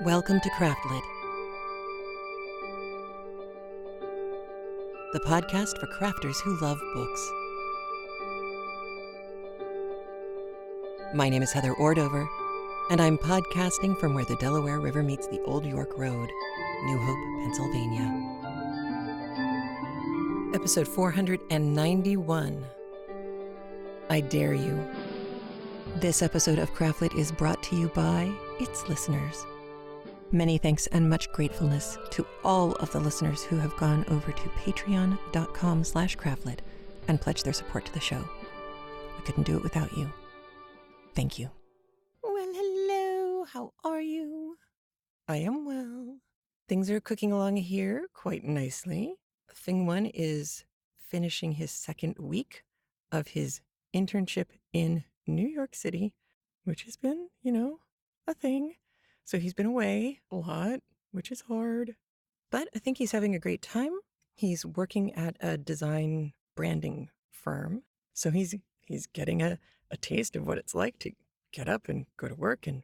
Welcome to Craftlit, the podcast for crafters who love books. My name is Heather Ordover, and I'm podcasting from where the Delaware River meets the Old York Road, New Hope, Pennsylvania. Episode 491, I Dare You. This episode of Craftlit is brought to you by its listeners. Many thanks and much gratefulness to all of the listeners who have gone over to patreon.com/craftlit and pledged their support to the show. We couldn't do it without you. Thank you. Well, hello. How are you? I am well. Things are cooking along here quite nicely. Thing one is finishing his second week of his internship in New York City, which has been, a thing. So he's been away a lot, which is hard. But I think he's having a great time. He's working at a design branding firm. So he's getting a taste of what it's like to get up and go to work and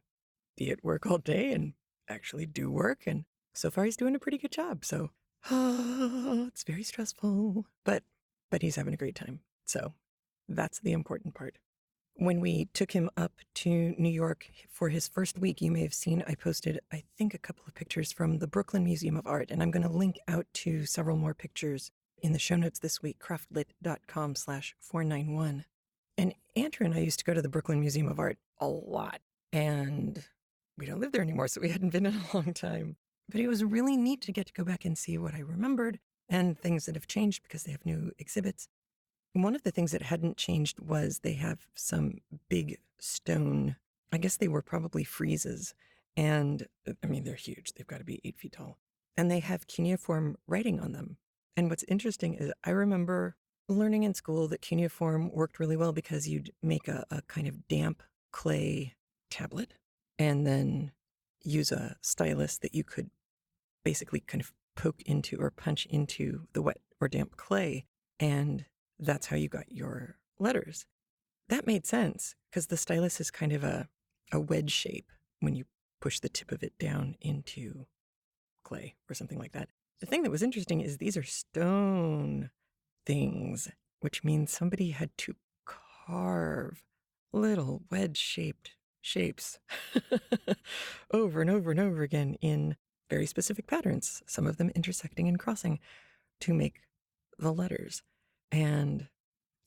be at work all day and actually do work. And so far he's doing a pretty good job. So it's very stressful, but he's having a great time. So that's the important part. When we took him up to New York for his first week, you may have seen I posted, I think, a couple of pictures from the Brooklyn Museum of Art, and I'm going to link out to several more pictures in the show notes this week, craftlit.com/491. And Andrew and I used to go to the Brooklyn Museum of Art a lot, and we don't live there anymore, so we hadn't been in a long time. But it was really neat to get to go back and see what I remembered and things that have changed because they have new exhibits. One of the things that hadn't changed was they have some big stone, I guess they were probably friezes. And they're huge. They've got to be 8 feet tall. And they have cuneiform writing on them. And what's interesting is I remember learning in school that cuneiform worked really well because you'd make a kind of damp clay tablet and then use a stylus that you could basically kind of poke into or punch into the wet or damp clay. And that's how you got your letters. That made sense because the stylus is kind of a wedge shape when you push the tip of it down into clay or something like that. The thing that was interesting is these are stone things, which means somebody had to carve little wedge-shaped shapes over and over and over again in very specific patterns, some of them intersecting and crossing to make the letters. And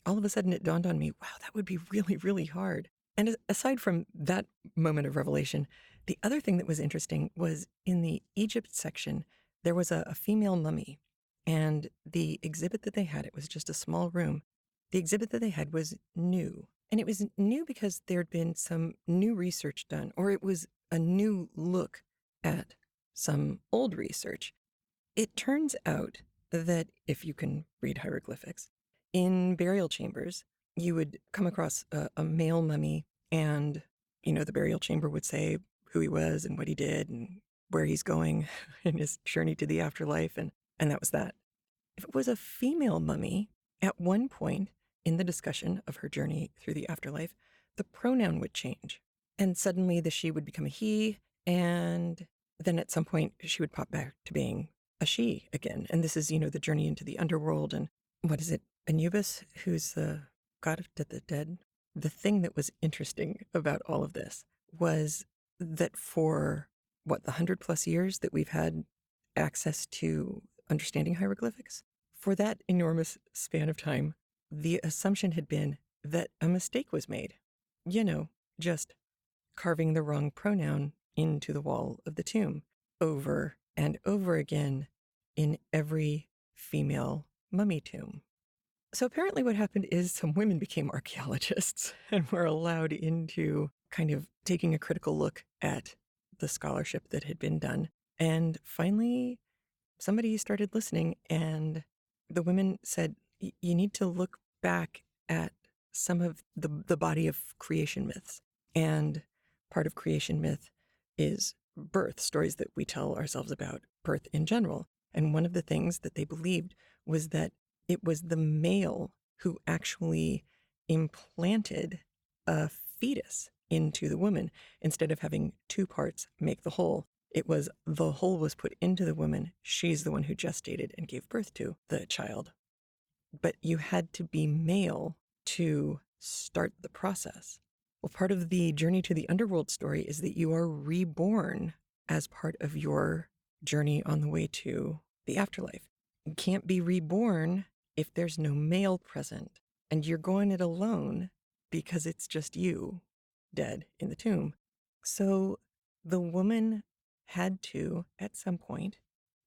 all of a sudden it dawned on me, wow, that would be really, really hard. And aside from that moment of revelation, the other thing that was interesting was in the Egypt section, there was a female mummy. And the exhibit that they had, it was just a small room. The exhibit that they had was new. And it was new because there'd been some new research done, or it was a new look at some old research. It turns out that if you can read hieroglyphics, in burial chambers, you would come across a male mummy and, the burial chamber would say who he was and what he did and where he's going in his journey to the afterlife. And that was that. If it was a female mummy, at one point in the discussion of her journey through the afterlife, the pronoun would change. And suddenly the she would become a he. And then at some point she would pop back to being a she again. And this is, the journey into the underworld. And what is it? Anubis, who's the god of the dead. The thing that was interesting about all of this was that for the 100+ years that we've had access to understanding hieroglyphics, for that enormous span of time, the assumption had been that a mistake was made. Just carving the wrong pronoun into the wall of the tomb over and over again in every female mummy tomb. So apparently what happened is some women became archaeologists and were allowed into kind of taking a critical look at the scholarship that had been done. And finally, somebody started listening and the women said, you need to look back at some of the body of creation myths. And part of creation myth is birth, stories that we tell ourselves about birth in general. And one of the things that they believed was that it was the male who actually implanted a fetus into the woman instead of having two parts make the whole. It was the whole was put into the woman. She's the one who gestated and gave birth to the child. But you had to be male to start the process. Well, part of the journey to the underworld story is that you are reborn as part of your journey on the way to the afterlife. You can't be reborn if there's no male present, and you're going it alone because it's just you dead in the tomb. So the woman had to, at some point,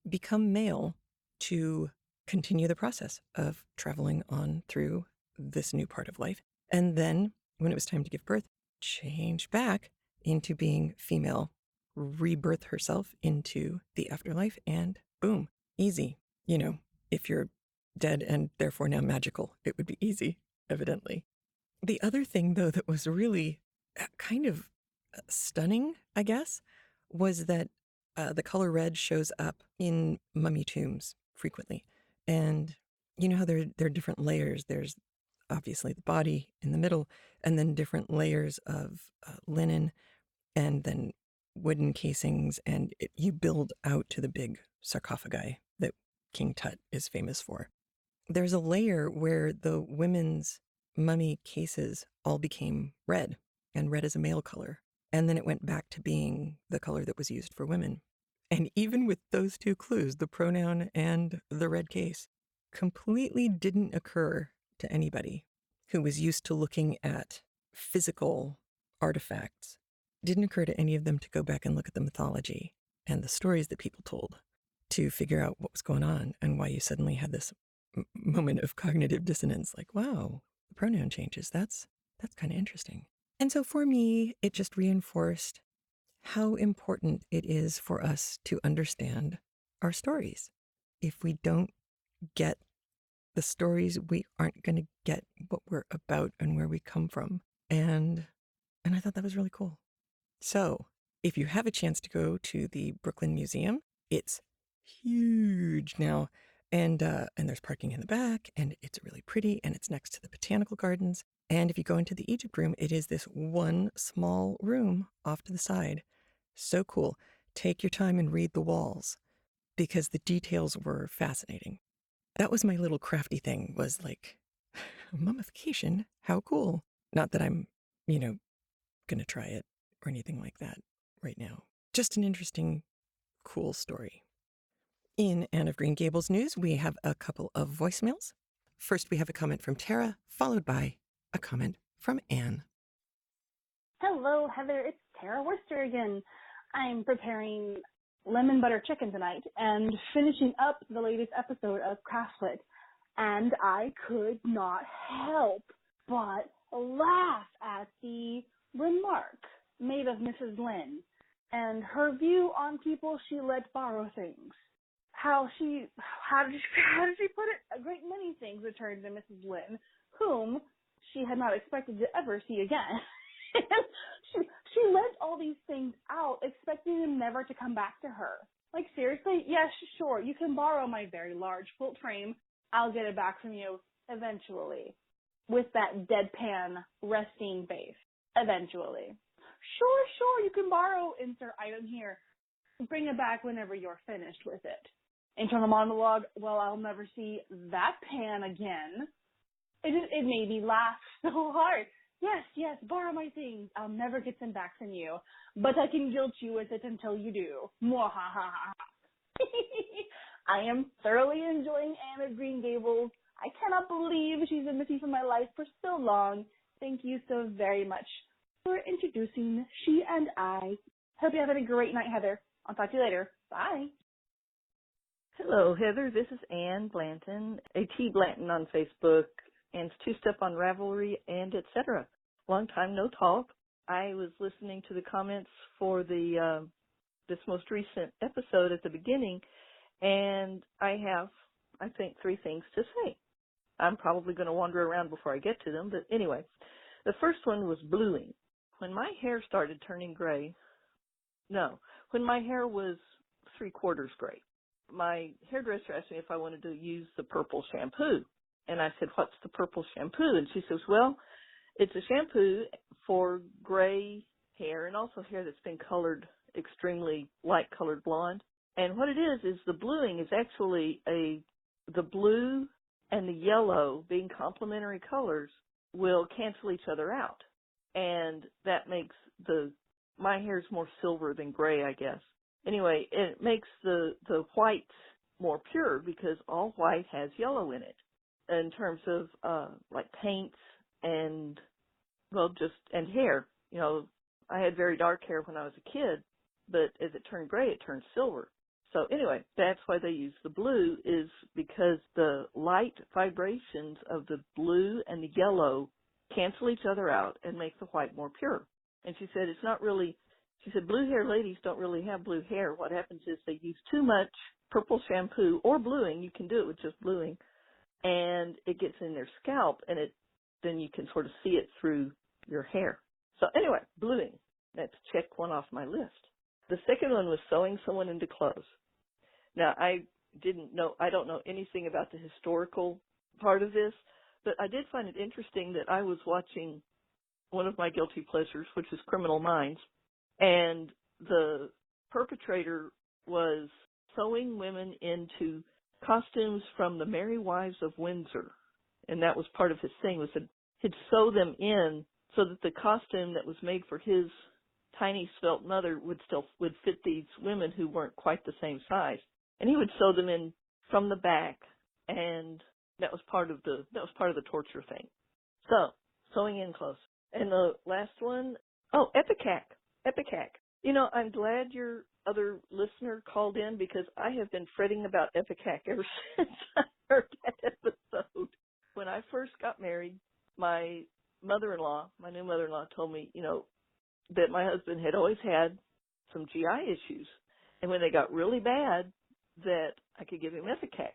become male to continue the process of traveling on through this new part of life. And then, when it was time to give birth, change back into being female, rebirth herself into the afterlife, and boom, easy. You know, if you're dead and therefore now magical, it would be easy, evidently. The other thing, though, that was really kind of stunning, I guess, was that the color red shows up in mummy tombs frequently. And you know how there are different layers. There's obviously the body in the middle, and then different layers of linen, and then wooden casings, and you build out to the big sarcophagi that King Tut is famous for. There's a layer where the women's mummy cases all became red, and red is a male color. And then it went back to being the color that was used for women. And even with those two clues, the pronoun and the red case, completely didn't occur to anybody who was used to looking at physical artifacts. Didn't occur to any of them to go back and look at the mythology and the stories that people told to figure out what was going on and why you suddenly had this moment of cognitive dissonance, like, wow, the pronoun changes. That's kind of interesting. And so for me, it just reinforced how important it is for us to understand our stories. If we don't get the stories, we aren't going to get what we're about and where we come from. And I thought that was really cool. So if you have a chance to go to the Brooklyn Museum, it's huge now. And there's parking in the back, and it's really pretty, and it's next to the botanical gardens. And if you go into the Egypt room, it is this one small room off to the side. So cool. Take your time and read the walls, because the details were fascinating. That was my little crafty thing, was like, mummification, how cool. Not that I'm, going to try it or anything like that right now. Just an interesting, cool story. In Anne of Green Gables news, we have a couple of voicemails. First, we have a comment from Tara, followed by a comment from Anne. Hello, Heather. It's Tara Worcester again. I'm preparing lemon butter chicken tonight and finishing up the latest episode of Craftlit, and I could not help but laugh at the remark made of Mrs. Lynn and her view on people she let borrow things. How did she put it? A great many things returned to Mrs. Lynn, whom she had not expected to ever see again. she lent all these things out, expecting them never to come back to her. Like, seriously? Yes, sure, you can borrow my very large quilt frame. I'll get it back from you eventually. With that deadpan resting face. Eventually. Sure, you can borrow insert item here. Bring it back whenever you're finished with it. Internal monologue, well, I'll never see that pan again. It made me laugh so hard. Yes, borrow my things. I'll never get them back from you, but I can guilt you with it until you do. Mwahaha. I am thoroughly enjoying Anne of Green Gables. I cannot believe she's been missing from my life for so long. Thank you so very much for introducing She and I. Hope you're having a great night, Heather. I'll talk to you later. Bye. Hello, Heather. This is Ann Blanton, A.T. Blanton on Facebook, and Two-Step on Ravelry, and etc. Long time no talk. I was listening to the comments for the this most recent episode at the beginning, and I have, I think, 3 things to say. I'm probably going to wander around before I get to them, but anyway. The first one was bluing. When my hair started turning gray, when my hair was 3/4 gray, my hairdresser asked me if I wanted to use the purple shampoo. And I said, what's the purple shampoo? And she says, well, it's a shampoo for gray hair and also hair that's been colored extremely light-colored blonde. And what it is the bluing is actually the blue and the yellow, being complementary colors, will cancel each other out. And that makes my hair's more silver than gray, I guess. Anyway, it makes the whites more pure because all white has yellow in it in terms of like paints and, well, and hair. You know, I had very dark hair when I was a kid, but as it turned gray, it turned silver. So anyway, that's why they use the blue, is because the light vibrations of the blue and the yellow cancel each other out and make the white more pure. And she said blue hair ladies don't really have blue hair. What happens is they use too much purple shampoo or bluing. You can do it with just bluing, and it gets in their scalp, and then you can sort of see it through your hair. So anyway, bluing. Let's check one off my list. The second one was sewing someone into clothes. Now, I don't know anything about the historical part of this, but I did find it interesting that I was watching one of my guilty pleasures, which is Criminal Minds, and the perpetrator was sewing women into costumes from the Merry Wives of Windsor, and that was part of his thing, was that he'd sew them in so that the costume that was made for his tiny svelte mother would fit these women who weren't quite the same size. And he would sew them in from the back, and that was part of the torture thing. So, sewing in clothes. And the last one, Epicac. You know, I'm glad your other listener called in, because I have been fretting about Epicac ever since I heard that episode. When I first got married, my new mother-in-law told me, you know, that my husband had always had some GI issues. And when they got really bad, that I could give him Epicac.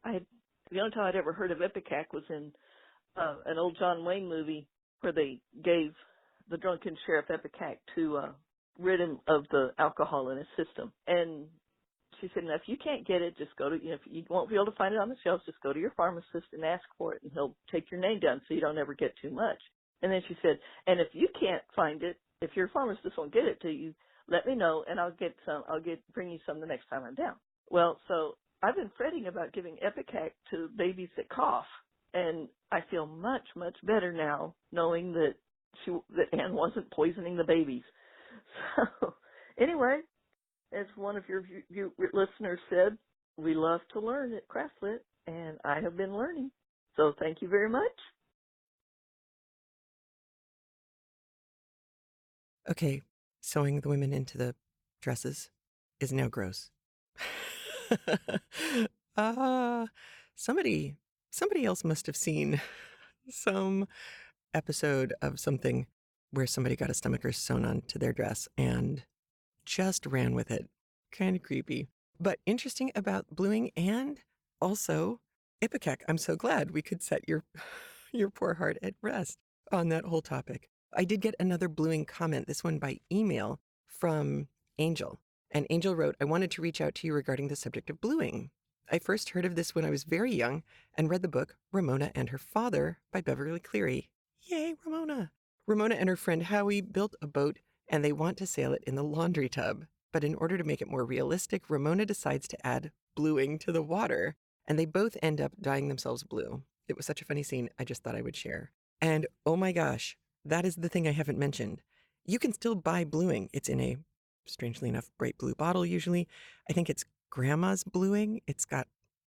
The only time I'd ever heard of Epicac was in an old John Wayne movie where they gave the drunken sheriff Epicac to rid him of the alcohol in his system. And she said, now, if you can't get it, just go to, if you won't be able to find it on the shelves, just go to your pharmacist and ask for it, and he'll take your name down so you don't ever get too much. And then she said, and if you can't find it, if your pharmacist won't get it to you, let me know, and I'll bring you some the next time I'm down. Well, so I've been fretting about giving Epicac to babies that cough, and I feel much, much better now knowing that Anne wasn't poisoning the babies. So anyway, as one of your listeners said, we love to learn at Craftlit, and I have been learning. So thank you very much. Okay, sewing the women into the dresses is now gross. Somebody else must have seen some episode of something where somebody got a stomacher sewn onto their dress and just ran with it. Kind of creepy, but interesting about bluing and also Ipecac. I'm so glad we could set your poor heart at rest on that whole topic. I did get another bluing comment, this one by email from Angel. And Angel wrote, I wanted to reach out to you regarding the subject of bluing. I first heard of this when I was very young and read the book Ramona and Her Father by Beverly Cleary. Yay, Ramona! Ramona and her friend Howie built a boat and they want to sail it in the laundry tub. But in order to make it more realistic, Ramona decides to add bluing to the water and they both end up dyeing themselves blue. It was such a funny scene, I just thought I would share. And oh my gosh, that is the thing I haven't mentioned. You can still buy bluing. It's in a, strangely enough, bright blue bottle usually. I think it's Grandma's bluing. It's got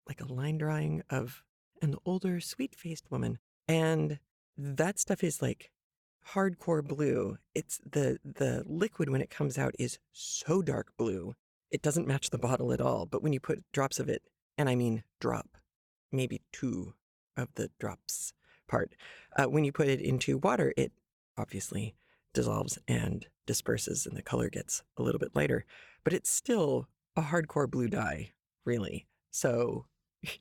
like a line drawing of an older, sweet-faced woman. And that stuff is like hardcore blue. It's the liquid when it comes out is so dark blue. It doesn't match the bottle at all. But when you put drops of it, and I mean drop, maybe 2 of the drops part, when you put it into water, it obviously dissolves and disperses and the color gets a little bit lighter, but it's still a hardcore blue dye, really. So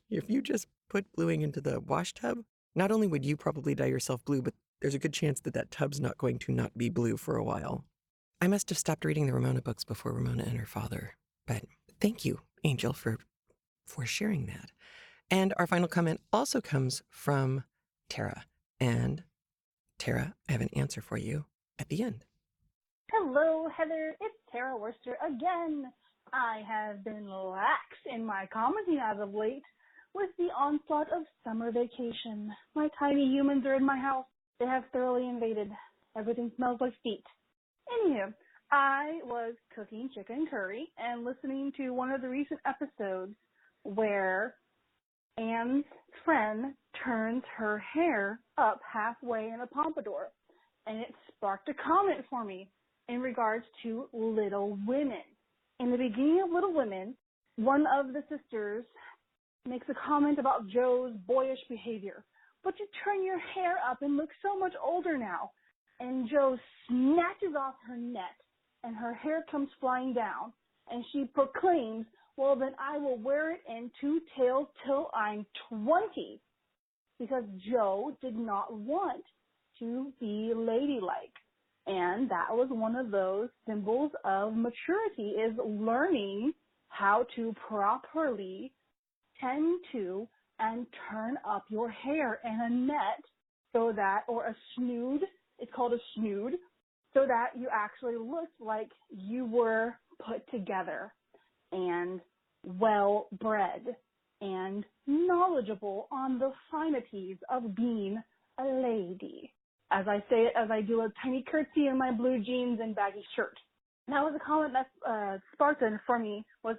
if you just put bluing into the wash tub, not only would you probably dye yourself blue, but there's a good chance that that tub's not going to not be blue for a while. I must have stopped reading the Ramona books before Ramona and Her Father, but thank you, Angel, for sharing that. And our final comment also comes from Tara. And Tara, I have an answer for you at the end. Hello, Heather. It's Tara Worcester again. I have been lax in my commenting as of late with the onslaught of summer vacation. My tiny humans are in my house. They have thoroughly invaded. Everything smells like feet. Anywho, I was cooking chicken curry and listening to one of the recent episodes where Anne's friend turns her hair up halfway in a pompadour, and it sparked a comment for me in regards to Little Women. In the beginning of Little Women, one of the sisters makes a comment about Joe's boyish behavior. But you turn your hair up and look so much older now. And Joe snatches off her net, and her hair comes flying down, and she proclaims, well, then I will wear it in two tails till I'm 20, because Joe did not want to be ladylike. And that was one of those symbols of maturity, is learning how to properly tend to and turn up your hair in a net so that, or a snood, it's called a snood, so that you actually looked like you were put together and well-bred and knowledgeable on the finities of being a lady. As I say it, as I do a tiny curtsy in my blue jeans and baggy shirt. That was a comment that sparked it for me was,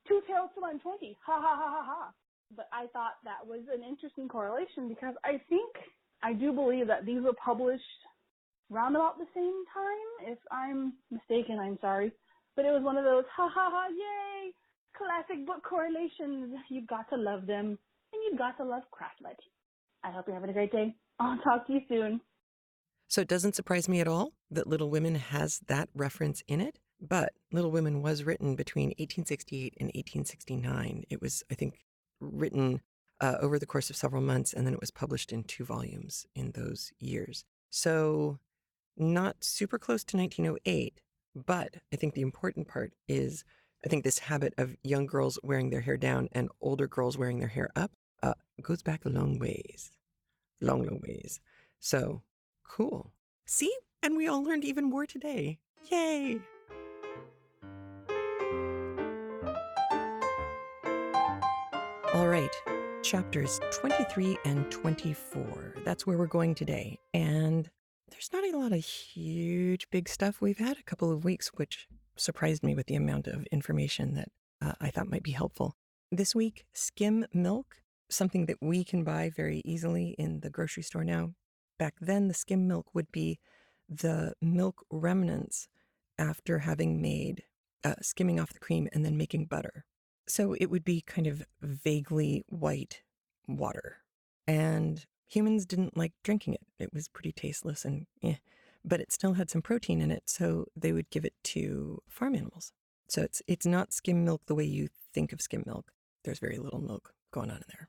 two tails till I'm 20, ha ha ha ha ha. But I thought that was an interesting correlation because I do believe that these were published around about the same time. If I'm mistaken, I'm sorry. But it was one of those, ha ha ha, yay, classic book correlations. You've got to love them, and you've got to love Craftlet. I hope you're having a great day. I'll talk to you soon. So it doesn't surprise me at all that Little Women has that reference in it, but Little Women was written between 1868 and 1869. It was, I think, written over the course of several months, and then it was published in 2 volumes in those years. So not super close to 1908, but I think the important part is I think this habit of young girls wearing their hair down and older girls wearing their hair up goes back a long ways. Long, long ways. So cool. See? And we all learned even more today. Yay! All right, chapters 23 and 24. That's where we're going today. And there's not a lot of huge, big stuff. We've had a couple of weeks, which surprised me with the amount of information that I thought might be helpful. This week, skim milk, something that we can buy very easily in the grocery store now. Back then, the skim milk would be the milk remnants after having made, skimming off the cream and then making butter. So it would be kind of vaguely white water. And humans didn't like drinking it. It was pretty tasteless and but it still had some protein in it, so they would give it to farm animals. So it's not skim milk the way you think of skim milk. There's very little milk going on in there.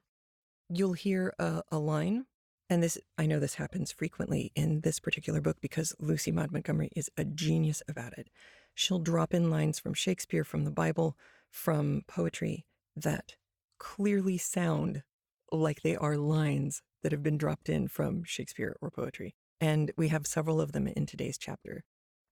You'll hear a line, and I know this happens frequently in this particular book because Lucy Maud Montgomery is a genius about it. She'll drop in lines from Shakespeare, from the Bible, from poetry that clearly sound like they are lines that have been dropped in from Shakespeare or poetry. And we have several of them in today's chapter.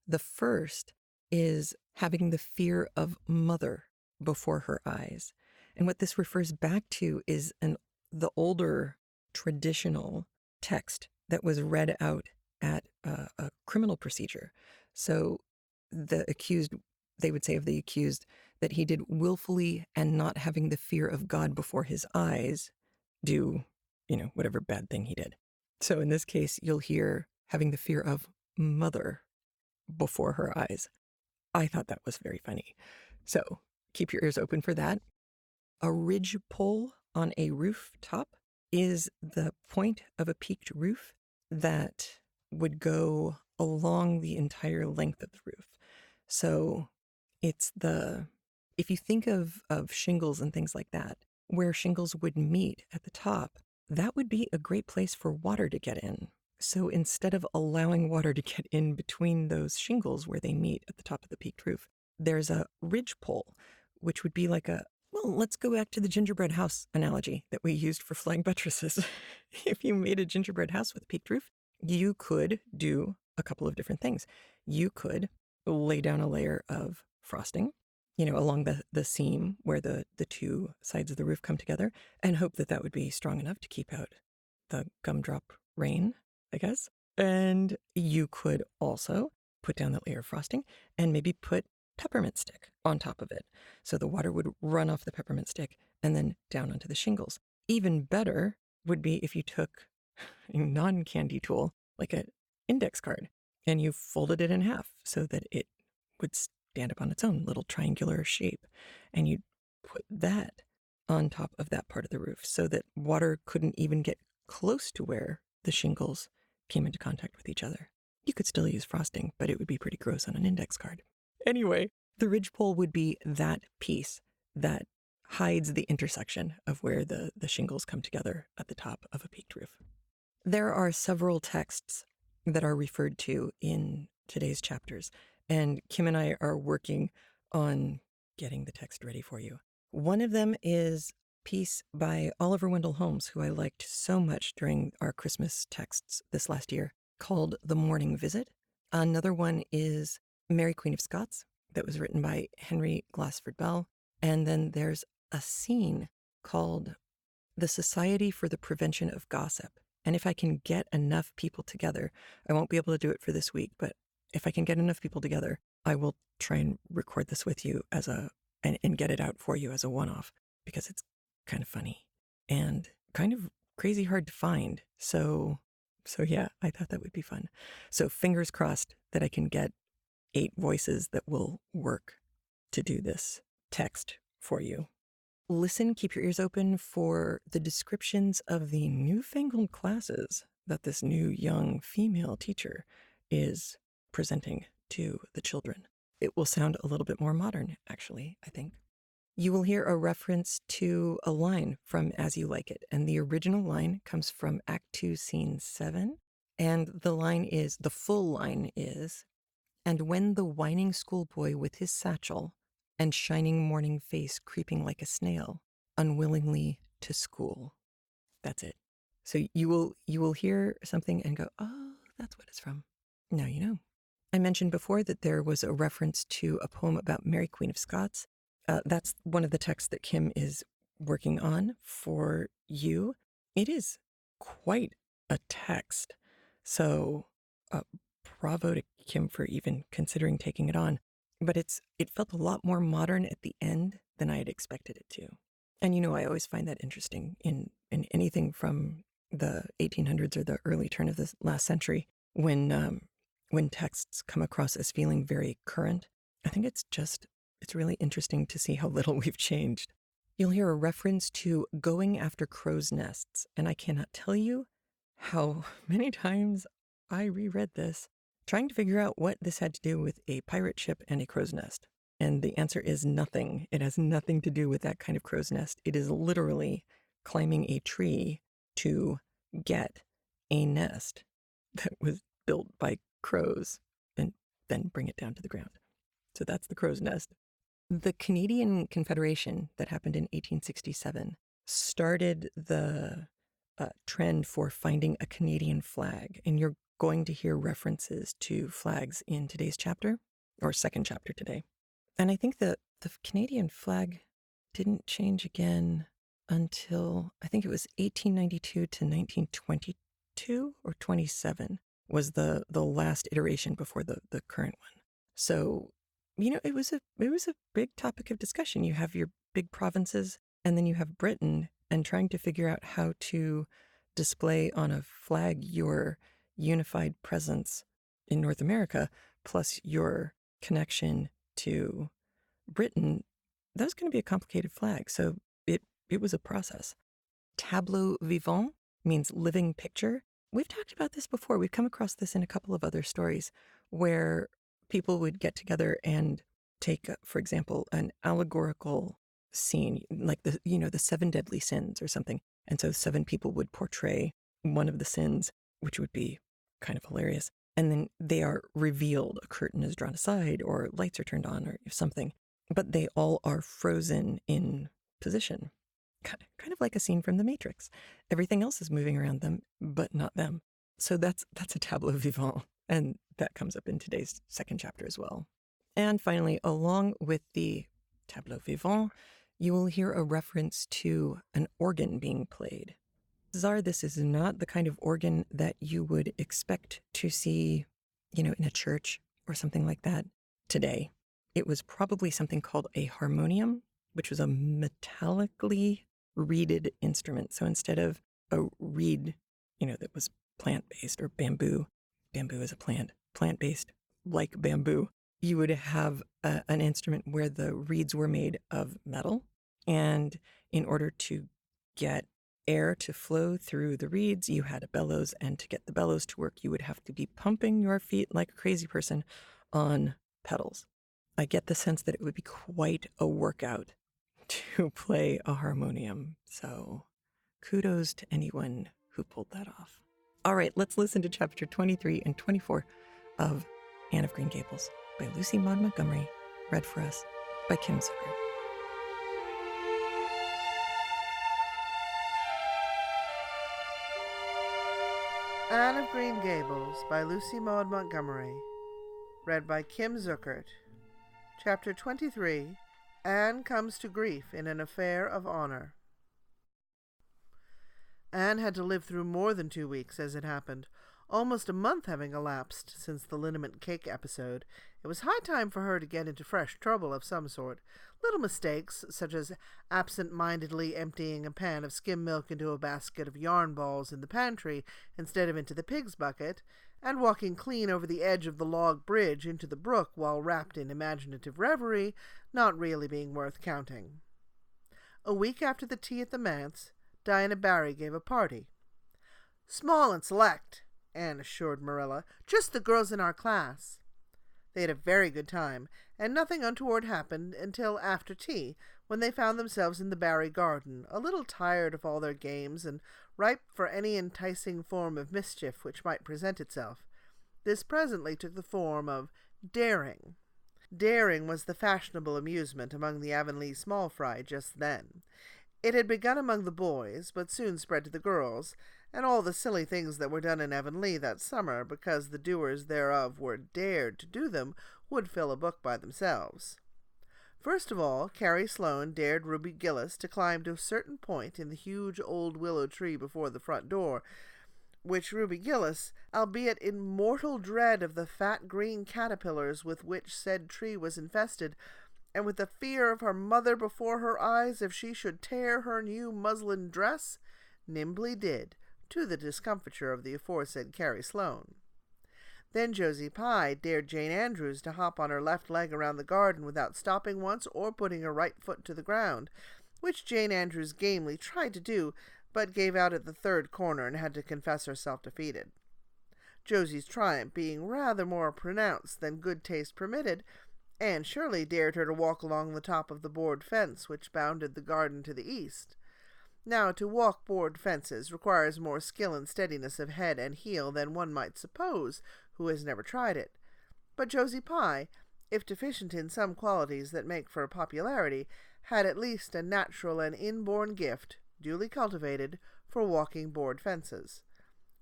The first is having the fear of mother before her eyes. And what this refers back to is the older traditional text that was read out at a criminal procedure. So the accused, they would say of the accused, that he did willfully and not having the fear of God before his eyes do, whatever bad thing he did. So in this case, you'll hear having the fear of mother before her eyes. I thought that was very funny. So keep your ears open for that. A ridge pole on a rooftop is the point of a peaked roof that would go along the entire length of the roof. So it's if you think of shingles and things like that, where shingles would meet at the top, that would be a great place for water to get in. So instead of allowing water to get in between those shingles where they meet at the top of the peaked roof, there's a ridge pole, which would be like let's go back to the gingerbread house analogy that we used for flying buttresses. If you made a gingerbread house with a peaked roof, you could do a couple of different things. You could lay down a layer of frosting, along the seam where the two sides of the roof come together, and hope that that would be strong enough to keep out the gumdrop rain, I guess. And you could also put down that layer of frosting and maybe put peppermint stick on top of it. So the water would run off the peppermint stick and then down onto the shingles. Even better would be if you took a non-candy tool, like an index card, and you folded it in half so that it would stand up on its own little triangular shape. And you'd put that on top of that part of the roof so that water couldn't even get close to where the shingles came into contact with each other. You could still use frosting, but it would be pretty gross on an index card. Anyway, the ridgepole would be that piece that hides the intersection of where the shingles come together at the top of a peaked roof. There are several texts that are referred to in today's chapters, and Kim and I are working on getting the text ready for you. One of them is a piece by Oliver Wendell Holmes, who I liked so much during our Christmas texts this last year, called The Morning Visit. Another one is Mary Queen of Scots, that was written by Henry Glassford Bell. And then there's a scene called The Society for the Prevention of Gossip. And if I can get enough people together, I won't be able to do it for this week, but if I can get enough people together, I will try and record this with you and get it out for you as a one-off, because it's kind of funny and kind of crazy hard to find. So yeah, I thought that would be fun. So fingers crossed that I can get 8 voices that will work to do this text for you. Listen, keep your ears open for the descriptions of the newfangled classes that this new young female teacher is presenting to the children. It will sound a little bit more modern, actually, I think. You will hear a reference to a line from As You Like It, and the original line comes from Act 2, Scene 7, and the full line is, "And when the whining schoolboy with his satchel and shining morning face creeping like a snail, unwillingly to school." That's it. So you will hear something and go, "Oh, that's what it's from." Now you know. I mentioned before that there was a reference to a poem about Mary Queen of Scots. That's one of the texts that Kim is working on for you. It is quite a text. So bravo to Kim for even considering taking it on. But it felt a lot more modern at the end than I had expected it to. And I always find that interesting in anything from the 1800s or the early turn of the last century, when texts come across as feeling very current. I think it's really interesting to see how little we've changed. You'll hear a reference to going after crow's nests, and I cannot tell you how many times I reread this, trying to figure out what this had to do with a pirate ship and a crow's nest. And the answer is nothing. It has nothing to do with that kind of crow's nest. It is literally climbing a tree to get a nest that was built by crows and then bring it down to the ground. So that's the crow's nest. The Canadian Confederation that happened in 1867 started the trend for finding a Canadian flag. And you're going to hear references to flags in today's chapter, or second chapter today. And I think that the Canadian flag didn't change again until, I think it was 1892 to 1922 or 27 was the last iteration before the current one. So, it was a big topic of discussion. You have your big provinces, and then you have Britain, and trying to figure out how to display on a flag your unified presence in North America, plus your connection to Britain. That was going to be a complicated flag. So it was a process. Tableau vivant means living picture. We've talked about this before. We've come across this in a couple of other stories where people would get together and take, for example, an allegorical scene, like the 7 deadly sins or something. And so 7 people would portray one of the sins, which would be kind of hilarious. And then they are revealed. A curtain is drawn aside, or lights are turned on, or something. But they all are frozen in position. Kind of like a scene from The Matrix. Everything else is moving around them, but not them. So that's a tableau vivant. And that comes up in today's second chapter as well. And finally, along with the tableau vivant, you will hear a reference to an organ being played. This is not the kind of organ that you would expect to see, in a church or something like that today. It was probably something called a harmonium, which was a metallically reeded instrument. So instead of a reed, that was plant-based or bamboo is a plant-based like bamboo, you would have an instrument where the reeds were made of metal. And in order to get air to flow through the reeds, you had a bellows, and to get the bellows to work, you would have to be pumping your feet like a crazy person on pedals. I get the sense that it would be quite a workout to play a harmonium, so kudos to anyone who pulled that off. All right, let's listen to chapter 23 and 24 of Anne of Green Gables by Lucy Maud Montgomery, read for us by Kim Zucker. Anne of Green Gables by Lucy Maud Montgomery, read by Kim Zuckert. Chapter 23, Anne Comes to Grief in an Affair of Honor. Anne had to live through more than 2 weeks, as it happened, almost a month having elapsed since the liniment cake episode. It was high time for her to get into fresh trouble of some sort. Little mistakes, such as absent-mindedly emptying a pan of skim milk into a basket of yarn balls in the pantry instead of into the pig's bucket, and walking clean over the edge of the log bridge into the brook while wrapped in imaginative reverie, not really being worth counting. A week after the tea at the manse, Diana Barry gave a party. "Small and select," Anne assured Marilla. "Just the girls in our class." They had a very good time, and nothing untoward happened until after tea, when they found themselves in the Barry garden, a little tired of all their games and ripe for any enticing form of mischief which might present itself. This presently took the form of daring. Daring was the fashionable amusement among the Avonlea small fry just then. It had begun among the boys, but soon spread to the girls, and all the silly things that were done in Avonlea that summer, because the doers thereof were dared to do them, would fill a book by themselves. First of all, Carrie Sloane dared Ruby Gillis to climb to a certain point in the huge old willow tree before the front door, which Ruby Gillis, albeit in mortal dread of the fat green caterpillars with which said tree was infested, and with the fear of her mother before her eyes if she should tear her new muslin dress, nimbly did, to the discomfiture of the aforesaid Carrie Sloane. Then Josie Pye dared Jane Andrews to hop on her left leg around the garden without stopping once or putting her right foot to the ground, which Jane Andrews gamely tried to do, but gave out at the third corner and had to confess herself defeated. Josie's triumph being rather more pronounced than good taste permitted, Anne Shirley dared her to walk along the top of the board fence which bounded the garden to the east. Now, to walk board fences requires more skill and steadiness of head and heel than one might suppose who has never tried it. But Josie Pye, if deficient in some qualities that make for popularity, had at least a natural and inborn gift, duly cultivated, for walking board fences.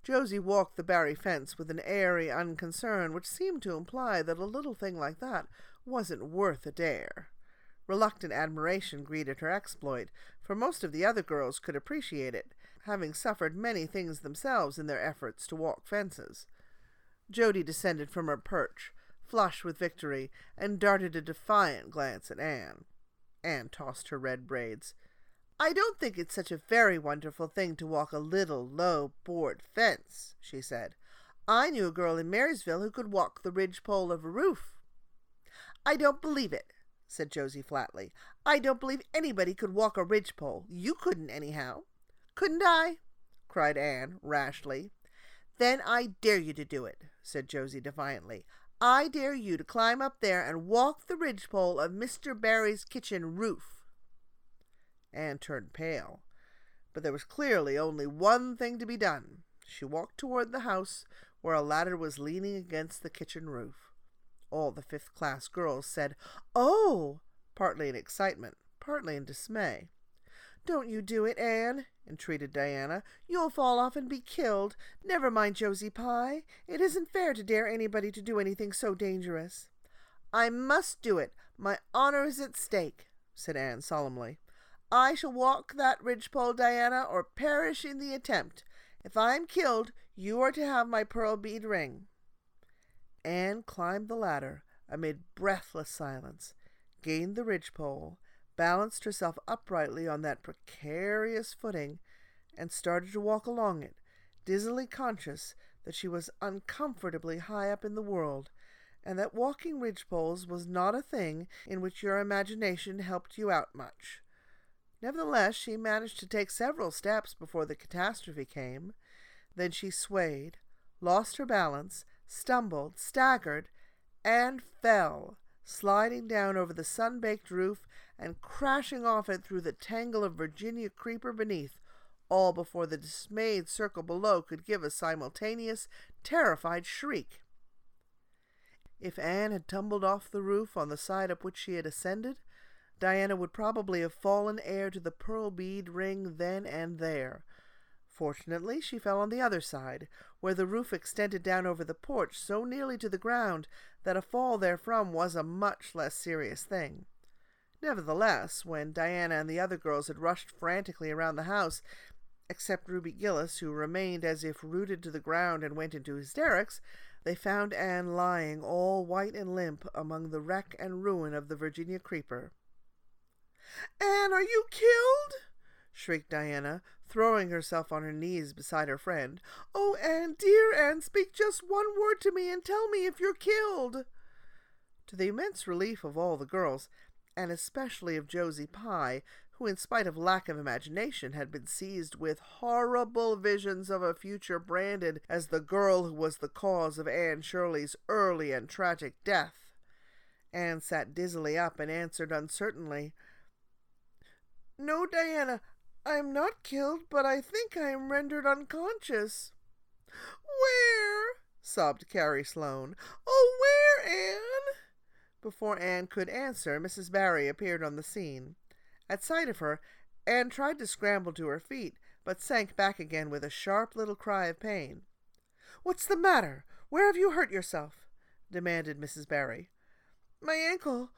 Josie walked the Barry fence with an airy unconcern which seemed to imply that a little thing like that wasn't worth a dare. Reluctant admiration greeted her exploit, for most of the other girls could appreciate it, having suffered many things themselves in their efforts to walk fences. Jody descended from her perch, flushed with victory, and darted a defiant glance at Anne. Anne tossed her red braids. "I don't think it's such a very wonderful thing to walk a little, low, board fence," she said. "I knew a girl in Marysville who could walk the ridgepole of a roof." "I don't believe it," said Josie flatly. "I don't believe anybody could walk a ridgepole. You couldn't, anyhow." "Couldn't I?" cried Anne, rashly. "Then I dare you to do it," said Josie defiantly. "I dare you to climb up there and walk the ridgepole of Mr. Barry's kitchen roof." Anne turned pale, but there was clearly only one thing to be done. She walked toward the house, where a ladder was leaning against the kitchen roof. All the fifth-class girls said, "Oh!" partly in excitement, partly in dismay. "Don't you do it, Anne," entreated Diana. "You'll fall off and be killed. Never mind Josie Pye. It isn't fair to dare anybody to do anything so dangerous." "I must do it. My honor is at stake," said Anne solemnly. "I shall walk that ridgepole, Diana, or perish in the attempt. If I am killed, you are to have my pearl bead ring." Anne climbed the ladder amid breathless silence, gained the ridgepole, balanced herself uprightly on that precarious footing, and started to walk along it, dizzily conscious that she was uncomfortably high up in the world, and that walking ridgepoles was not a thing in which your imagination helped you out much. Nevertheless, she managed to take several steps before the catastrophe came. Then she swayed, lost her balance, stumbled, staggered, and fell, sliding down over the sun-baked roof and crashing off it through the tangle of Virginia creeper beneath, all before the dismayed circle below could give a simultaneous, terrified shriek. If Anne had tumbled off the roof on the side up which she had ascended, Diana would probably have fallen heir to the pearl bead ring then and there. Fortunately, she fell on the other side, where the roof extended down over the porch so nearly to the ground that a fall therefrom was a much less serious thing. Nevertheless, when Diana and the other girls had rushed frantically around the house, except Ruby Gillis, who remained as if rooted to the ground and went into hysterics, they found Anne lying all white and limp among the wreck and ruin of the Virginia creeper. "Anne, are you killed?" shrieked Diana, throwing herself on her knees beside her friend. "Oh, Anne, dear Anne, speak just one word to me and tell me if you're killed." To the immense relief of all the girls, and especially of Josie Pye, who, in spite of lack of imagination, had been seized with horrible visions of a future branded as the girl who was the cause of Anne Shirley's early and tragic death, Anne sat dizzily up and answered uncertainly, "No, Diana, I am not killed, but I think I am rendered unconscious." "Where?" sobbed Carrie Sloane. "Oh, where, Anne?" Before Anne could answer, Mrs. Barry appeared on the scene. At sight of her, Anne tried to scramble to her feet, but sank back again with a sharp little cry of pain. "What's the matter? Where have you hurt yourself?" demanded Mrs. Barry. "My ankle,"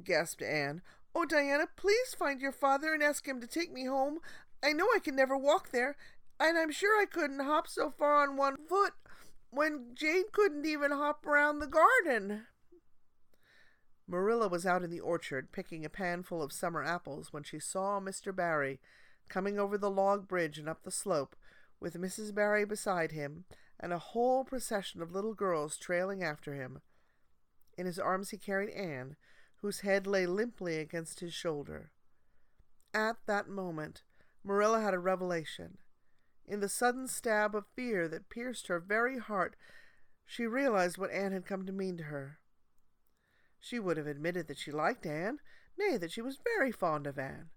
gasped Anne. "Oh, Diana, please find your father and ask him to take me home. I know I can never walk there, and I'm sure I couldn't hop so far on one foot when Jane couldn't even hop around the garden." Marilla was out in the orchard picking a panful of summer apples when she saw Mr. Barry coming over the log bridge and up the slope, with Mrs. Barry beside him and a whole procession of little girls trailing after him. In his arms he carried Anne, whose head lay limply against his shoulder. At that moment, Marilla had a revelation. In the sudden stab of fear that pierced her very heart, she realized what Anne had come to mean to her. She would have admitted that she liked Anne, nay, that she was very fond of Anne.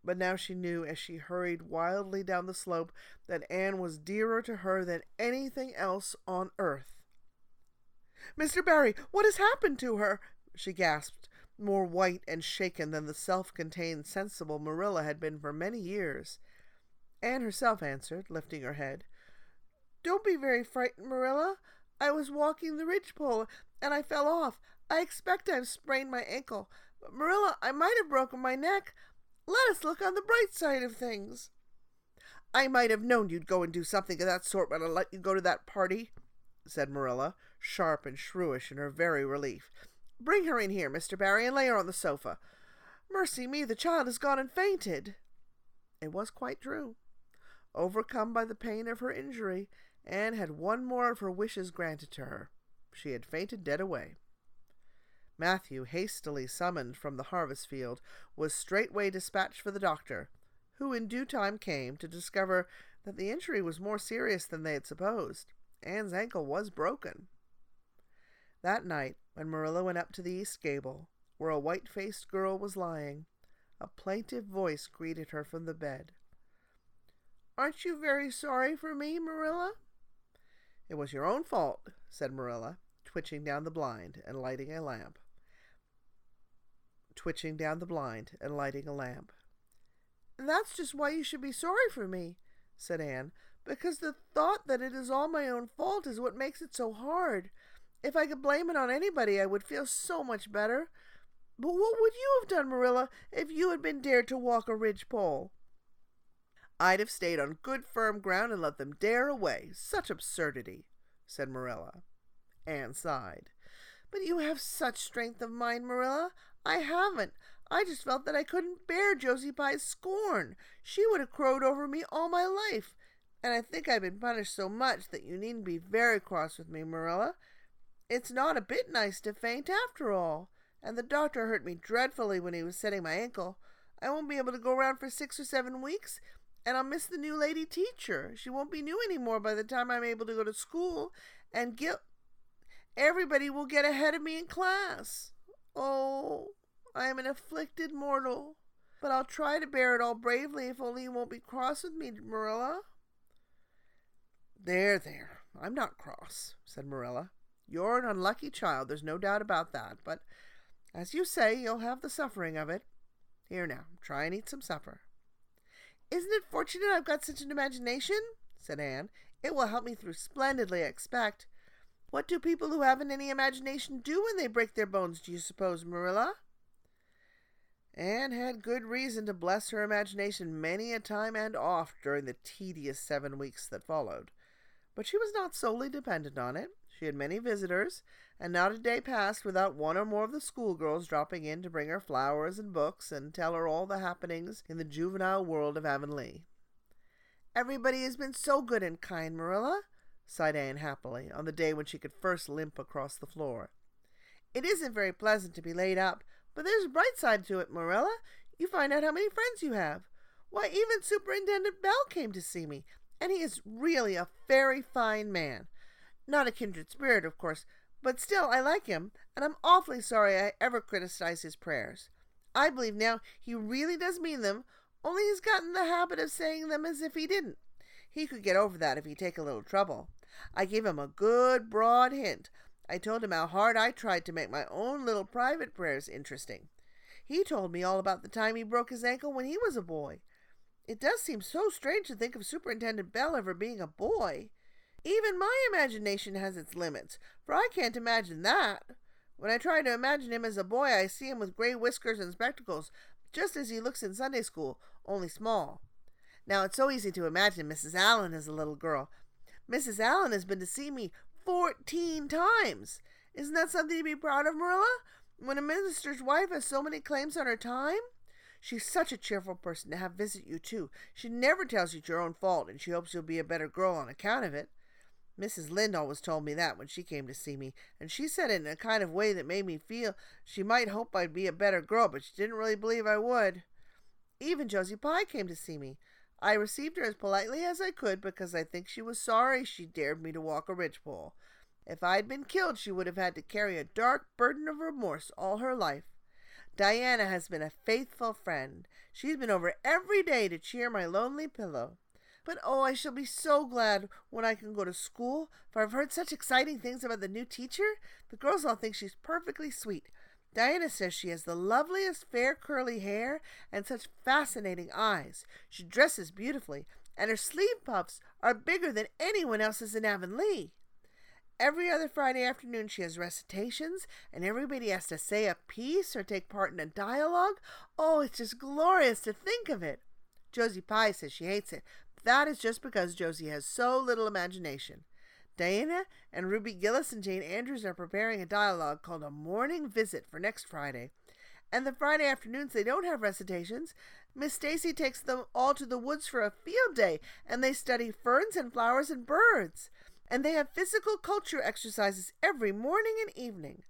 But now she knew, as she hurried wildly down the slope, that Anne was dearer to her than anything else on earth. "Mr. Barry, what has happened to her?" she gasped, more white and shaken than the self-contained, sensible Marilla had been for many years. Anne herself answered, lifting her head, "Don't be very frightened, Marilla. I was walking the ridgepole, and I fell off. I expect I've sprained my ankle. But, Marilla, I might have broken my neck. Let us look on the bright side of things." "I might have known you'd go and do something of that sort when I let you go to that party," said Marilla, sharp and shrewish in her very relief. "Bring her in here, Mr. Barry, and lay her on the sofa. Mercy me, the child has gone and fainted." It was quite true. Overcome by the pain of her injury, Anne had one more of her wishes granted to her. She had fainted dead away. Matthew, hastily summoned from the harvest field, was straightway dispatched for the doctor, who in due time came to discover that the injury was more serious than they had supposed. Anne's ankle was broken. That night, when Marilla went up to the east gable, where a white-faced girl was lying, a plaintive voice greeted her from the bed. "Aren't you very sorry for me, Marilla?" "It was your own fault," said Marilla, twitching down the blind and lighting a lamp. And that's just why you should be sorry for me, said Anne, because the thought that it is all my own fault is what makes it so hard. If I could blame it on anybody, I would feel so much better. But what would you have done, Marilla, if you had been dared to walk a ridgepole? I'd have stayed on good firm ground and let them dare away. Such absurdity, said Marilla. Anne sighed. But you have such strength of mind, Marilla. I haven't. I just felt that I couldn't bear Josie Pye's scorn. She would have crowed over me all my life. And I think I've been punished so much that you needn't be very cross with me, Marilla. It's not a bit nice to faint after all. And the doctor hurt me dreadfully when he was setting my ankle. I won't be able to go around for 6 or 7 weeks, and I'll miss the new lady teacher. She won't be new anymore by the time I'm able to go to school, and everybody will get ahead of me in class. Oh, I am an afflicted mortal. But I'll try to bear it all bravely if only you won't be cross with me, Marilla. There, I'm not cross, said Marilla. You're an unlucky child, there's no doubt about that, but as you say, you'll have the suffering of it. Here now, try and eat some supper. Isn't it fortunate I've got such an imagination? Said Anne. It will help me through splendidly, I expect. What do people who haven't any imagination do when they break their bones, do you suppose, Marilla? Anne had good reason to bless her imagination many a time and oft during the tedious 7 weeks that followed. But she was not solely dependent on it. She had many visitors, and not a day passed without one or more of the schoolgirls dropping in to bring her flowers and books and tell her all the happenings in the juvenile world of Avonlea. Everybody has been so good and kind, Marilla, sighed Anne happily, on the day when she could first limp across the floor. It isn't very pleasant to be laid up, but there's a bright side to it, Marilla. You find out how many friends you have. Why, even Superintendent Bell came to see me, and he is really a very fine man. Not a kindred spirit, of course, but still I like him, and I'm awfully sorry I ever criticized his prayers. I believe now he really does mean them, only he's got in the habit of saying them as if he didn't. He could get over that if he'd take a little trouble. I gave him a good broad hint. I told him how hard I tried to make my own little private prayers interesting. He told me all about the time he broke his ankle when he was a boy. It does seem so strange to think of Superintendent Bell ever being a boy. Even my imagination has its limits, for I can't imagine that. When I try to imagine him as a boy, I see him with gray whiskers and spectacles, just as he looks in Sunday school, only small. Now, it's so easy to imagine Mrs. Allen as a little girl. Mrs. Allen has been to see me 14 times. Isn't that something to be proud of, Marilla? When a minister's wife has so many claims on her time? She's such a cheerful person to have visit you, too. She never tells you it's your own fault, and she hopes you'll be a better girl on account of it. Mrs. Lynde always told me that when she came to see me, and she said it in a kind of way that made me feel she might hope I'd be a better girl, but she didn't really believe I would. Even Josie Pye came to see me. I received her as politely as I could because I think she was sorry she dared me to walk a ridgepole. If I'd been killed, she would have had to carry a dark burden of remorse all her life. Diana has been a faithful friend. She's been over every day to cheer my lonely pillow. But oh, I shall be so glad when I can go to school, for I've heard such exciting things about the new teacher. The girls all think she's perfectly sweet. Diana says she has the loveliest fair curly hair and such fascinating eyes. She dresses beautifully, and her sleeve puffs are bigger than anyone else's in Avonlea. Every other Friday afternoon she has recitations, and everybody has to say a piece or take part in a dialogue. Oh, it's just glorious to think of it. Josie Pye says she hates it. That is just because Josie has so little imagination. Diana and Ruby Gillis and Jane Andrews are preparing a dialogue called A Morning Visit for next Friday. And the Friday afternoons they don't have recitations. Miss Stacy takes them all to the woods for a field day, and they study ferns and flowers and birds. And they have physical culture exercises every morning and evening.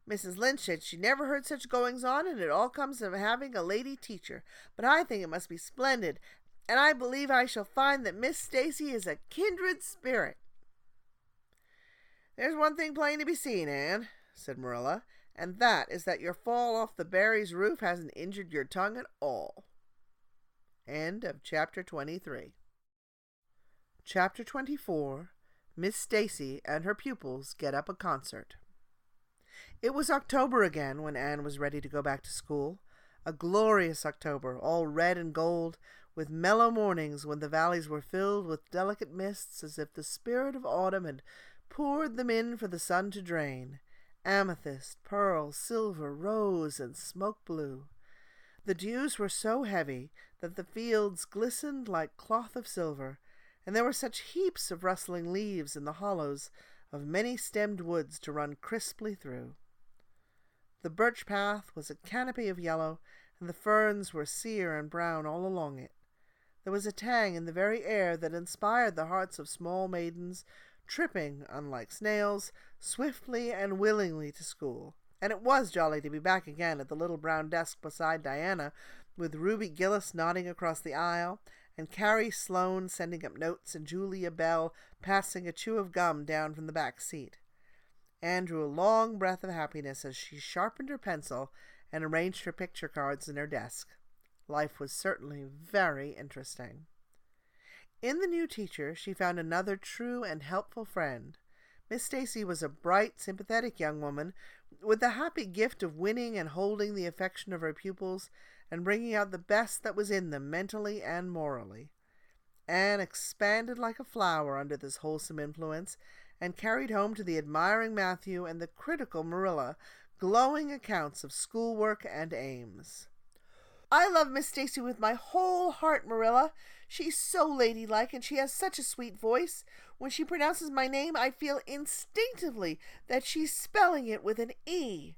Mrs. Lynch said she never heard such goings-on, and it all comes of having a lady teacher. But I think it must be splendid, and I believe I shall find that Miss Stacy is a kindred spirit. There's one thing plain to be seen, Anne, said Marilla, and that is that your fall off the Barrys' roof hasn't injured your tongue at all. End of Chapter 23. Chapter 24. Miss Stacy and her pupils get up a concert. It was October again when Anne was ready to go back to school. A glorious October, all red and gold, with mellow mornings when the valleys were filled with delicate mists as if the spirit of autumn had poured them in for the sun to drain. Amethyst, pearl, silver, rose, and smoke blue. The dews were so heavy that the fields glistened like cloth of silver, and there were such heaps of rustling leaves in the hollows of many-stemmed woods to run crisply through. The birch path was a canopy of yellow, and the ferns were sere and brown all along it. There was a tang in the very air that inspired the hearts of small maidens, tripping, unlike snails, swiftly and willingly to school. And it was jolly to be back again at the little brown desk beside Diana, with Ruby Gillis nodding across the aisle, and Carrie Sloane sending up notes, and Julia Bell passing a chew of gum down from the back seat. Anne drew a long breath of happiness as she sharpened her pencil and arranged her picture cards in her desk. Life was certainly very interesting. In the new teacher, she found another true and helpful friend. Miss Stacy was a bright, sympathetic young woman with the happy gift of winning and holding the affection of her pupils and bringing out the best that was in them mentally and morally. Anne expanded like a flower under this wholesome influence, and carried home to the admiring Matthew and the critical Marilla glowing accounts of schoolwork and aims. "I love Miss Stacy with my whole heart, Marilla. She's so ladylike, and she has such a sweet voice. When she pronounces my name, I feel instinctively that she's spelling it with an E.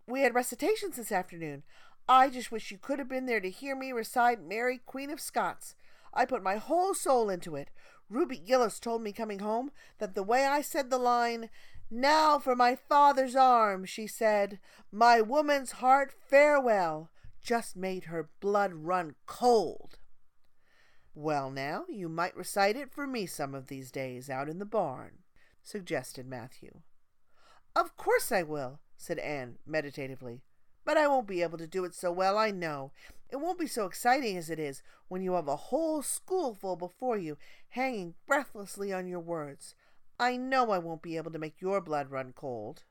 We had recitations this afternoon. I just wish you could have been there to hear me recite Mary, Queen of Scots. I put my whole soul into it. Ruby Gillis told me coming home that the way I said the line, 'Now for my father's arms,' she said, 'my woman's heart, farewell,' just made her blood run cold." "Well, now, you might recite it for me some of these days out in the barn," suggested Matthew. "Of course I will," said Anne meditatively. "But I won't be able to do it so well, I know. It won't be so exciting as it is when you have a whole schoolful before you, hanging breathlessly on your words. I know I won't be able to make your blood run cold."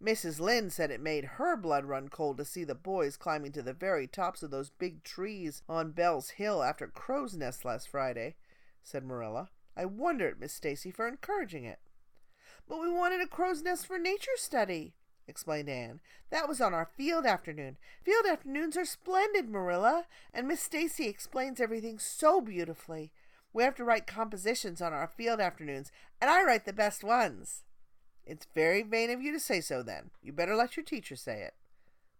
Mrs. Lynde said it made her blood run cold to see the boys climbing to the very tops of those big trees on Bell's Hill after Crow's Nest last Friday, said Marilla. "I wonder at Miss Stacy for encouraging it." "But we wanted a Crow's Nest for nature study," explained Anne. "That was on our field afternoon. Field afternoons are splendid, Marilla, and Miss Stacy explains everything so beautifully. We have to write compositions on our field afternoons, and I write the best ones." "It's very vain of you to say so, then. You better let your teacher say it."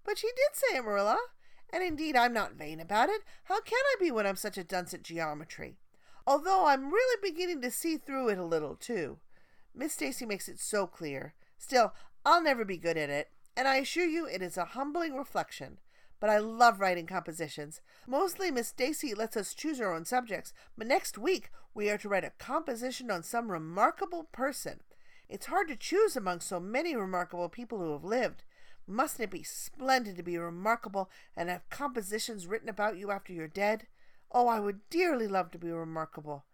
"But she did say it, Marilla. And indeed I'm not vain about it. How can I be when I'm such a dunce at geometry? Although I'm really beginning to see through it a little, too. Miss Stacy makes it so clear. Still, I'll never be good at it, and I assure you it is a humbling reflection. But I love writing compositions. Mostly Miss Stacy lets us choose our own subjects, but next week we are to write a composition on some remarkable person. It's hard to choose among so many remarkable people who have lived. Mustn't it be splendid to be remarkable and have compositions written about you after you're dead? Oh, I would dearly love to be remarkable.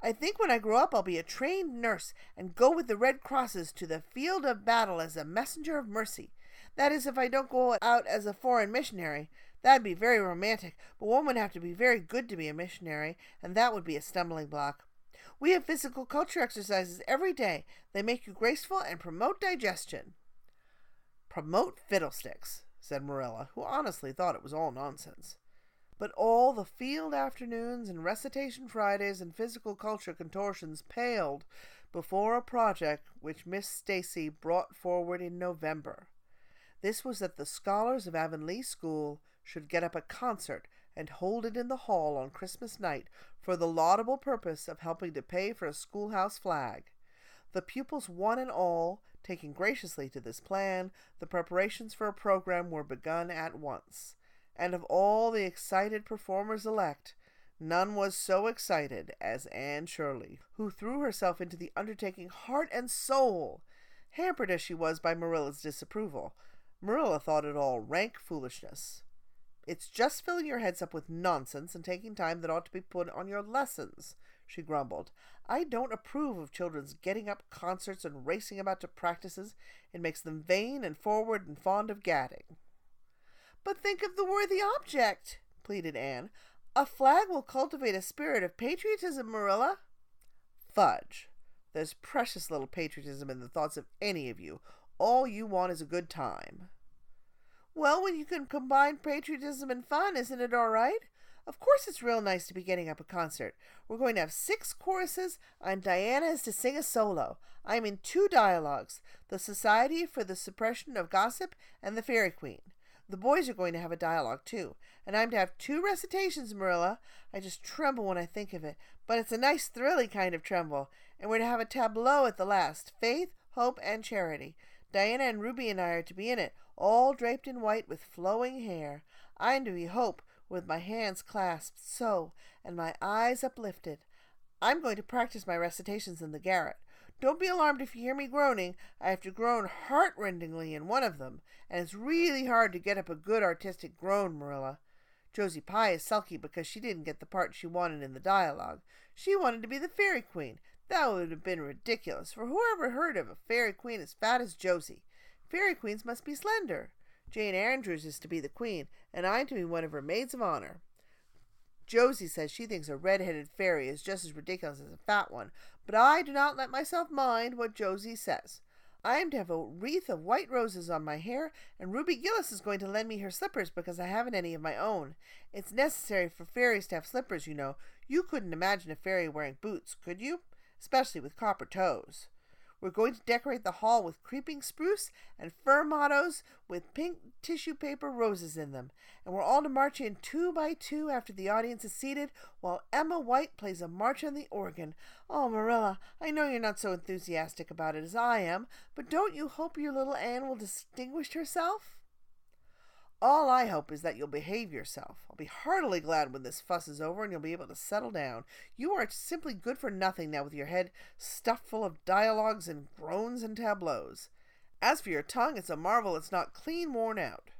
I think when I grow up I'll be a trained nurse and go with the Red Crosses to the field of battle as a messenger of mercy. That is, if I don't go out as a foreign missionary. That'd be very romantic, but one would have to be very good to be a missionary, and that would be a stumbling block. We have physical culture exercises every day. They make you graceful and promote digestion." "Promote fiddlesticks," said Marilla, who honestly thought it was all nonsense. But all the field afternoons and recitation Fridays and physical culture contortions paled before a project which Miss Stacy brought forward in November. This was that the scholars of Avonlea School should get up a concert and hold it in the hall on Christmas night for the laudable purpose of helping to pay for a schoolhouse flag. The pupils one and all taking graciously to this plan, the preparations for a program were begun at once. And of all the excited performers-elect, none was so excited as Anne Shirley, who threw herself into the undertaking heart and soul, hampered as she was by Marilla's disapproval. Marilla thought it all rank foolishness. "It's just filling your heads up with nonsense and taking time that ought to be put on your lessons," she grumbled. "I don't approve of children's getting up concerts and racing about to practices. It makes them vain and forward and fond of gadding." "But think of the worthy object," pleaded Anne. A flag will cultivate a spirit of patriotism, Marilla. Fudge. There's precious little patriotism in the thoughts of any of you. All you want is a good time. Well, when you can combine patriotism and fun, isn't it all right? Of course it's real nice to be getting up a concert. We're going to have 6 choruses, and Diana is to sing a solo. I'm in 2 dialogues, the Society for the Suppression of Gossip and the Fairy Queen. The boys are going to have a dialogue, too, and I'm to have 2 recitations, Marilla. I just tremble when I think of it, but it's a nice, thrilly kind of tremble, and we're to have a tableau at the last, Faith, Hope, and Charity. Diana and Ruby and I are to be in it, all draped in white with flowing hair. I'm to be Hope, with my hands clasped so, and my eyes uplifted. I'm going to practice my recitations in the garret. Don't be alarmed if you hear me groaning. I have to groan heart-rendingly in one of them, and it's really hard to get up a good artistic groan, Marilla. Josie Pye is sulky because she didn't get the part she wanted in the dialogue. She wanted to be the Fairy Queen. That would have been ridiculous, for who ever heard of a Fairy Queen as fat as Josie? Fairy Queens must be slender. Jane Andrews is to be the queen, and I'm to be one of her maids of honor. Josie says she thinks a red-headed fairy is just as ridiculous as a fat one, but I do not let myself mind what Josie says. I am to have a wreath of white roses on my hair, and Ruby Gillis is going to lend me her slippers because I haven't any of my own. It's necessary for fairies to have slippers, you know. You couldn't imagine a fairy wearing boots, could you? Especially with copper toes. We're going to decorate the hall with creeping spruce and fir mottos with pink tissue paper roses in them. And we're all to march in 2 by 2 after the audience is seated, while Emma White plays a march on the organ. Oh, Marilla, I know you're not so enthusiastic about it as I am, but don't you hope your little Anne will distinguish herself? All I hope is that you'll behave yourself. I'll be heartily glad when this fuss is over and you'll be able to settle down. You are simply good for nothing now with your head stuffed full of dialogues and groans and tableaus. As for your tongue, it's a marvel it's not clean worn out.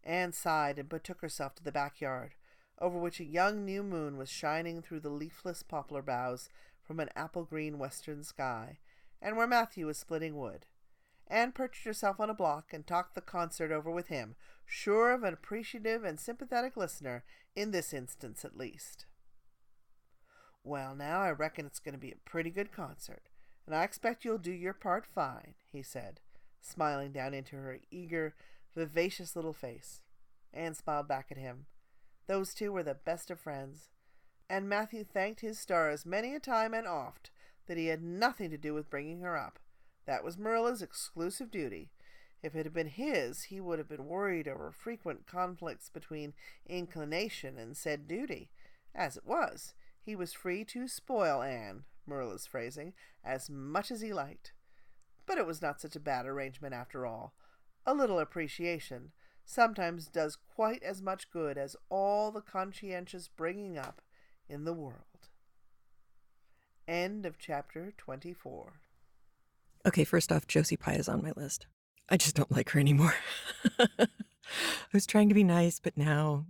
Anne sighed and betook herself to the backyard, over which a young new moon was shining through the leafless poplar boughs from an apple-green western sky, and where Matthew was splitting wood. Anne perched herself on a block and talked the concert over with him, sure of an appreciative and sympathetic listener, in this instance at least. Well, now, I reckon it's going to be a pretty good concert, and I expect you'll do your part fine, he said, smiling down into her eager, vivacious little face. Anne smiled back at him. Those 2 were the best of friends, and Matthew thanked his stars many a time and oft that he had nothing to do with bringing her up. That was Marilla's exclusive duty. If it had been his, he would have been worried over frequent conflicts between inclination and said duty. As it was, he was free to spoil Anne, Marilla's phrasing, as much as he liked. But it was not such a bad arrangement after all. A little appreciation sometimes does quite as much good as all the conscientious bringing up in the world. End of chapter 24. Okay, first off, Josie Pye is on my list. I just don't like her anymore. I was trying to be nice, but now,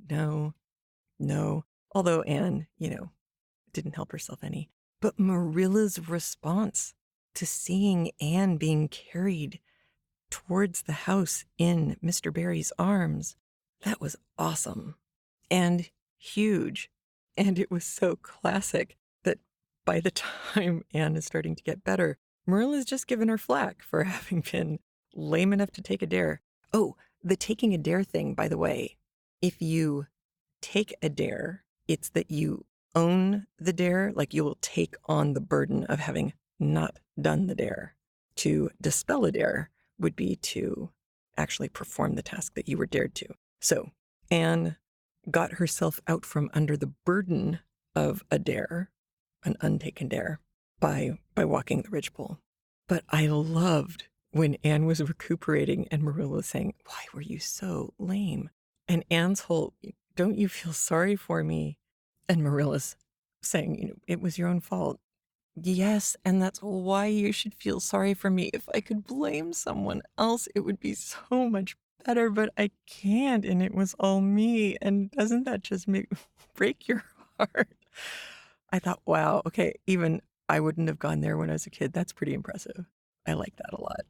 no. Although Anne, didn't help herself any. But Marilla's response to seeing Anne being carried towards the house in Mr. Barry's arms, that was awesome and huge. And it was so classic that by the time Anne is starting to get better, Marilla's just given her flack for having been lame enough to take a dare. Oh, the taking a dare thing, by the way. If you take a dare, it's that you own the dare, like you will take on the burden of having not done the dare. To dispel a dare would be to actually perform the task that you were dared to. So Anne got herself out from under the burden of a dare, an untaken dare, by walking the ridgepole. But I loved when Anne was recuperating and Marilla was saying, "Why were you so lame?" And Anne's whole, "Don't you feel sorry for me?" And Marilla's saying, "It was your own fault." Yes, and that's why you should feel sorry for me. If I could blame someone else, it would be so much better, but I can't, and it was all me. And doesn't that just break your heart? I thought, wow, okay, even I wouldn't have gone there when I was a kid. That's pretty impressive. I like that a lot.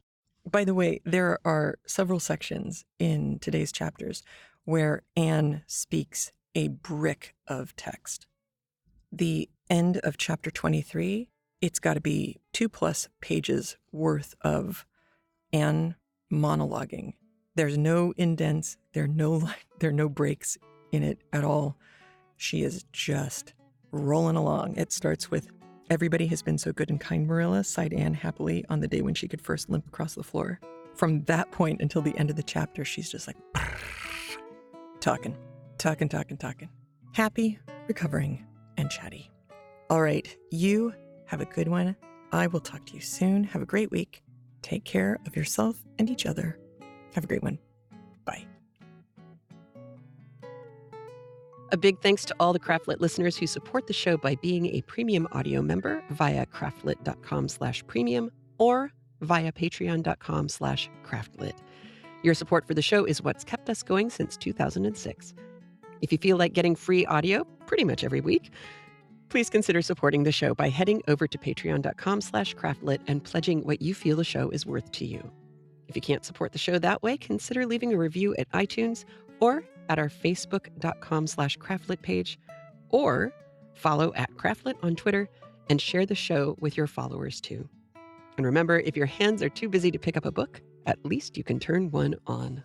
By the way, there are several sections in today's chapters where Anne speaks a brick of text. The end of chapter 23, it's got to be 2+ pages worth of Anne monologuing. There's no indents, there are no breaks in it at all. She is just rolling along. It starts with, "Everybody has been so good and kind, Marilla," sighed Anne happily on the day when she could first limp across the floor. From that point until the end of the chapter, she's just like talking. Happy, recovering, and chatty. All right, you have a good one. I will talk to you soon. Have a great week. Take care of yourself and each other. Have a great one. Bye. A big thanks to all the Craftlit listeners who support the show by being a premium audio member via craftlit.com/premium or via patreon.com/craftlit. Your support for the show is what's kept us going since 2006. If you feel like getting free audio pretty much every week, please consider supporting the show by heading over to patreon.com/craftlit and pledging what you feel the show is worth to you. If you can't support the show that way, consider leaving a review at iTunes or at our facebook.com/craftlit page, or follow @craftlit on Twitter and share the show with your followers too. And remember, if your hands are too busy to pick up a book, at least you can turn one on.